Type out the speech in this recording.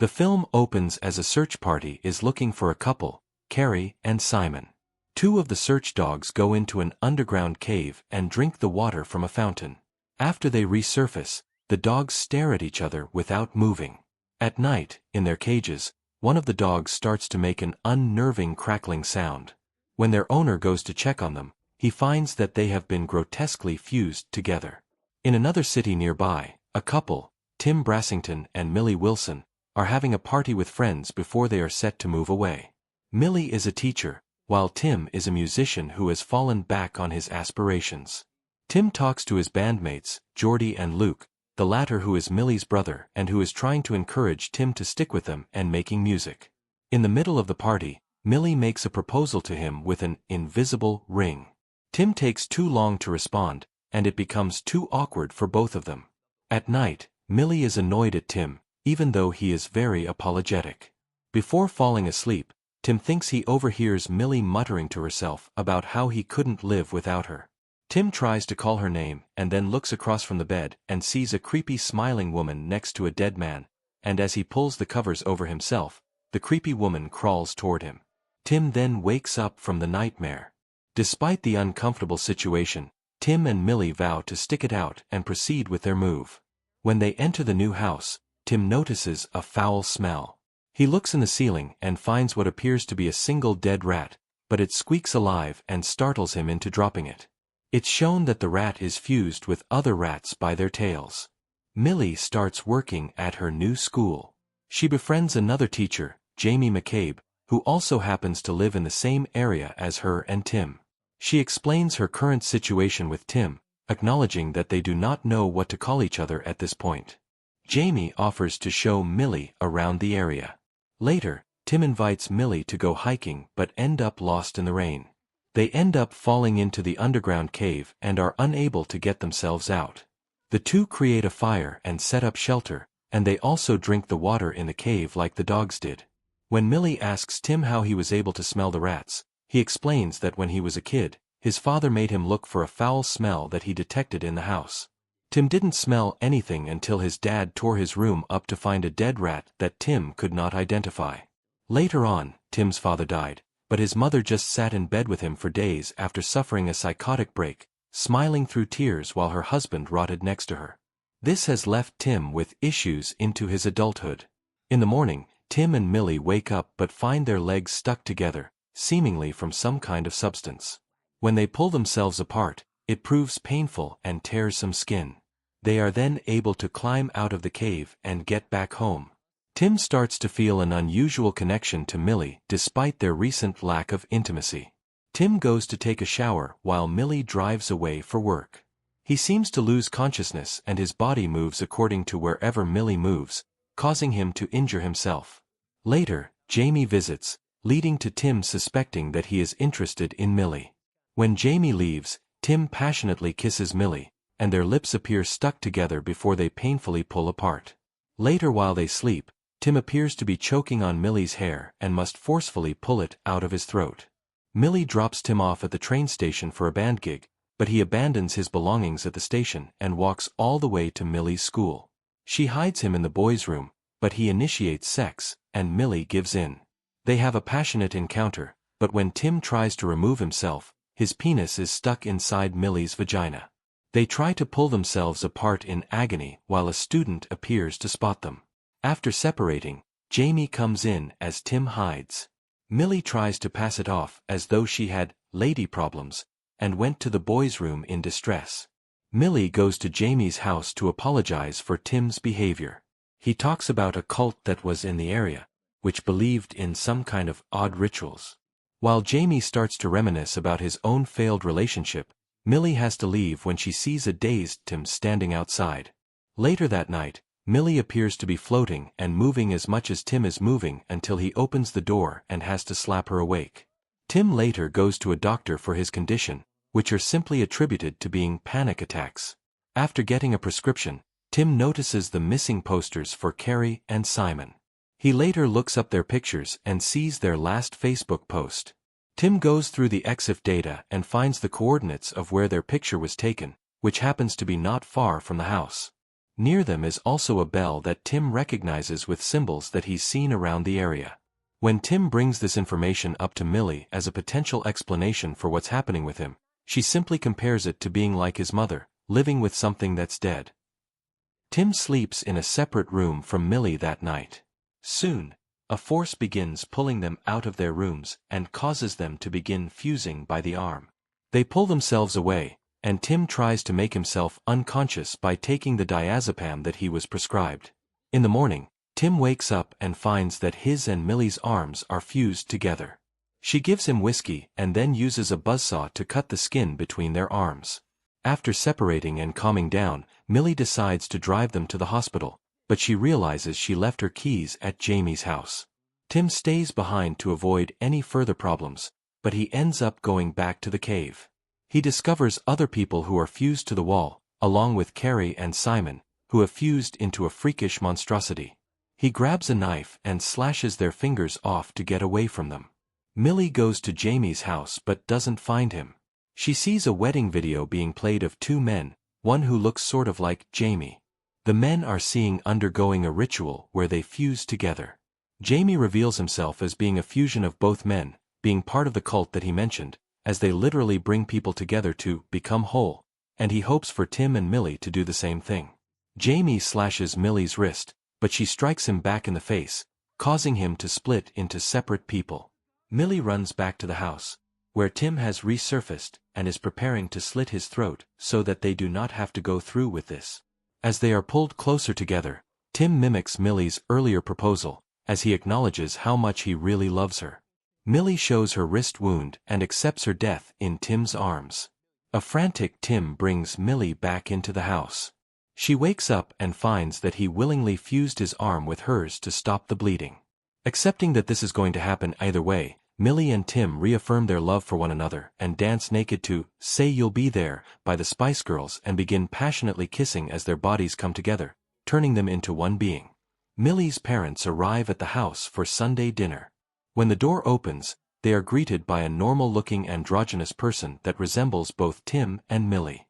The film opens as a search party is looking for a couple, Keri and Simon. Two of the search dogs go into an underground cave and drink the water from a fountain. After they resurface, the dogs stare at each other without moving. At night, in their cages, one of the dogs starts to make an unnerving crackling sound. When their owner goes to check on them, he finds that they have been grotesquely fused together. In another city nearby, a couple, Tim Brassington and Millie Wilson, are having a party with friends before they are set to move away. Millie is a teacher, while Tim is a musician who has fallen back on his aspirations. Tim talks to his bandmates, Jordy and Luke, the latter who is Millie's brother and who is trying to encourage Tim to stick with them and making music. In the middle of the party, Millie makes a proposal to him with an invisible ring. Tim takes too long to respond, and it becomes too awkward for both of them. At night, Millie is annoyed at Tim, even though he is very apologetic. Before falling asleep, Tim thinks he overhears Millie muttering to herself about how he couldn't live without her. Tim tries to call her name and then looks across from the bed and sees a creepy smiling woman next to a dead man, and as he pulls the covers over himself, the creepy woman crawls toward him. Tim then wakes up from the nightmare. Despite the uncomfortable situation, Tim and Millie vow to stick it out and proceed with their move. When they enter the new house, Tim notices a foul smell. He looks in the ceiling and finds what appears to be a single dead rat, but it squeaks alive and startles him into dropping it. It's shown that the rat is fused with other rats by their tails. Millie starts working at her new school. She befriends another teacher, Jamie McCabe, who also happens to live in the same area as her and Tim. She explains her current situation with Tim, acknowledging that they do not know what to call each other at this point. Jamie offers to show Millie around the area. Later, Tim invites Millie to go hiking but end up lost in the rain. They end up falling into the underground cave and are unable to get themselves out. The two create a fire and set up shelter, and they also drink the water in the cave like the dogs did. When Millie asks Tim how he was able to smell the rats, he explains that when he was a kid, his father made him look for a foul smell that he detected in the house. Tim didn't smell anything until his dad tore his room up to find a dead rat that Tim could not identify. Later on, Tim's father died, but his mother just sat in bed with him for days after suffering a psychotic break, smiling through tears while her husband rotted next to her. This has left Tim with issues into his adulthood. In the morning, Tim and Millie wake up but find their legs stuck together, seemingly from some kind of substance. When they pull themselves apart, it proves painful and tears some skin. They are then able to climb out of the cave and get back home. Tim starts to feel an unusual connection to Millie despite their recent lack of intimacy. Tim goes to take a shower while Millie drives away for work. He seems to lose consciousness and his body moves according to wherever Millie moves, causing him to injure himself. Later, Jamie visits, leading to Tim suspecting that he is interested in Millie. When Jamie leaves, Tim passionately kisses Millie, and their lips appear stuck together before they painfully pull apart. Later while they sleep, Tim appears to be choking on Millie's hair and must forcefully pull it out of his throat. Millie drops Tim off at the train station for a band gig, but he abandons his belongings at the station and walks all the way to Millie's school. She hides him in the boys' room, but he initiates sex, and Millie gives in. They have a passionate encounter, but when Tim tries to remove himself, his penis is stuck inside Millie's vagina. They try to pull themselves apart in agony while a student appears to spot them. After separating, Jamie comes in as Tim hides. Millie tries to pass it off as though she had lady problems, and went to the boys' room in distress. Millie goes to Jamie's house to apologize for Tim's behavior. He talks about a cult that was in the area, which believed in some kind of odd rituals. While Jamie starts to reminisce about his own failed relationship, Millie has to leave when she sees a dazed Tim standing outside. Later that night, Millie appears to be floating and moving as much as Tim is moving until he opens the door and has to slap her awake. Tim later goes to a doctor for his condition, which are simply attributed to being panic attacks. After getting a prescription, Tim notices the missing posters for Keri and Simon. He later looks up their pictures and sees their last Facebook post. Tim goes through the EXIF data and finds the coordinates of where their picture was taken, which happens to be not far from the house. Near them is also a bell that Tim recognizes with symbols that he's seen around the area. When Tim brings this information up to Millie as a potential explanation for what's happening with him, she simply compares it to being like his mother, living with something that's dead. Tim sleeps in a separate room from Millie that night. Soon, a force begins pulling them out of their rooms and causes them to begin fusing by the arm. They pull themselves away, and Tim tries to make himself unconscious by taking the diazepam that he was prescribed. In the morning, Tim wakes up and finds that his and Millie's arms are fused together. She gives him whiskey and then uses a buzzsaw to cut the skin between their arms. After separating and calming down, Millie decides to drive them to the hospital, but she realizes she left her keys at Jamie's house. Tim stays behind to avoid any further problems, but he ends up going back to the cave. He discovers other people who are fused to the wall, along with Keri and Simon, who have fused into a freakish monstrosity. He grabs a knife and slashes their fingers off to get away from them. Millie goes to Jamie's house but doesn't find him. She sees a wedding video being played of two men, one who looks sort of like Jamie. The men are seen undergoing a ritual where they fuse together. Jamie reveals himself as being a fusion of both men, being part of the cult that he mentioned, as they literally bring people together to become whole, and he hopes for Tim and Millie to do the same thing. Jamie slashes Millie's wrist, but she strikes him back in the face, causing him to split into separate people. Millie runs back to the house, where Tim has resurfaced and is preparing to slit his throat so that they do not have to go through with this. As they are pulled closer together, Tim mimics Millie's earlier proposal, as he acknowledges how much he really loves her. Millie shows her wrist wound and accepts her death in Tim's arms. A frantic Tim brings Millie back into the house. She wakes up and finds that he willingly fused his arm with hers to stop the bleeding. Accepting that this is going to happen either way, Millie and Tim reaffirm their love for one another and dance naked to "Say You'll Be There" by the Spice Girls and begin passionately kissing as their bodies come together, turning them into one being. Millie's parents arrive at the house for Sunday dinner. When the door opens, they are greeted by a normal-looking androgynous person that resembles both Tim and Millie.